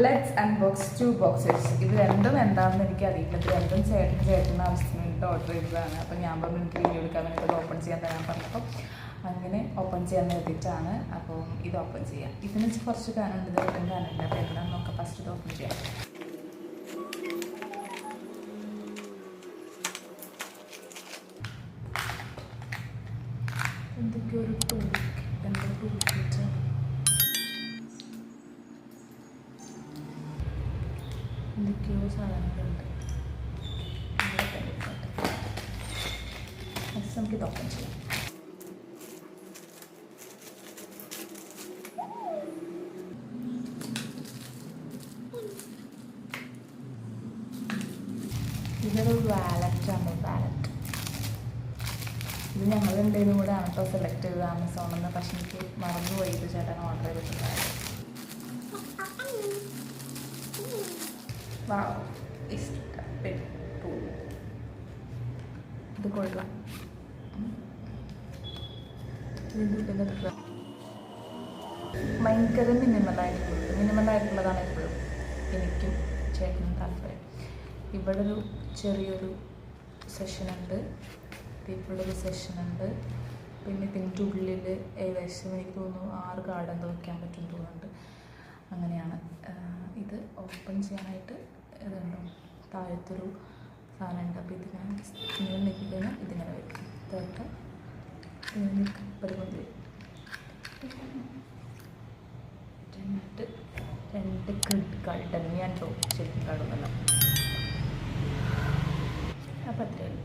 Let's unbox 2 boxes. ഇത് രണ്ടും എന്താണെന്ന് എനിക്കറിയില്ല. ഇത് രണ്ടും ചേട്ടൻ്റെ ആവശ്യത്തിന് വേണ്ടിയിട്ട് ഓർഡർ ചെയ്തതാണ്. അപ്പോൾ ഞാൻ പറഞ്ഞു എനിക്ക് വീഡിയോ എടുക്കാൻ വേണ്ടിയിട്ട് ഓപ്പൺ ചെയ്യാൻ തരാൻ പറഞ്ഞപ്പോൾ അങ്ങനെ ഓപ്പൺ ചെയ്യാൻ വേണ്ടിയിട്ടാണ്. അപ്പോൾ ഇത് ഓപ്പൺ ചെയ്യാം. ഇതിന് കുറച്ച് കാണുന്നുണ്ട്, ഇത് റിട്ടേൺ കാണുന്നുണ്ട്. അപ്പോൾ എന്താണെന്ന് നോക്കാം. ഫസ്റ്റ് ഇത് ഓപ്പൺ ചെയ്യാം. എന്തൊക്കെയോ ഒരു ടൂൾ കിറ്റ്. എന്തൊക്കെയോ സാധനങ്ങളുണ്ട്. നമുക്കിത് ഓപ്പൺ ചെയ്യാം. ഇതൊരു വാലറ്റാണ്. വാലറ്റ് ഇത് ഞങ്ങൾ എന്തെങ്കിലും കൂടെ ആണ് കേട്ടോ സെലക്ട് ചെയ്തത് ആമസോണിൽ നിന്ന്. പക്ഷെ എനിക്ക് മറന്നുപോയി ഇത് ചേട്ടൻ ഓർഡർ ചെയ്തിട്ടുണ്ടായിരുന്നു. ഇത് കൊള്ളാം. ഭയങ്കര മിനിമലായിട്ടുള്ളതാണ് എപ്പോഴും എനിക്കും ചേട്ടനും താല്പര്യം. ഇവിടെ ഒരു ചെറിയൊരു സെഷനുണ്ട്, ഇവിടെ ഒരു സെഷനുണ്ട്. പിന്നെ ഇതിൻ്റെ ഉള്ളിൽ ഏകദേശം എനിക്ക് തോന്നുന്നു 6 കാർഡ് എന്തോ വയ്ക്കാൻ പറ്റും തോന്നുന്നുണ്ട്. അങ്ങനെയാണ്. ഇത് ഓപ്പൺ ചെയ്യാനായിട്ട് ഇതുണ്ടോ താഴത്തൊരു സാധനമുണ്ട്. അപ്പോൾ ഇതിങ്ങനെ നീക്കിക്കഴിഞ്ഞാൽ ഇതിങ്ങനെ വരും. ഇതൊക്കെ പരിപാടി രണ്ട് ക്രെഡിറ്റ് കാർഡ്. ഞാൻ ശരിക്കും കാർഡൊന്നല്ല. അപ്പോൾ അത്രയേ ഉള്ളൂ.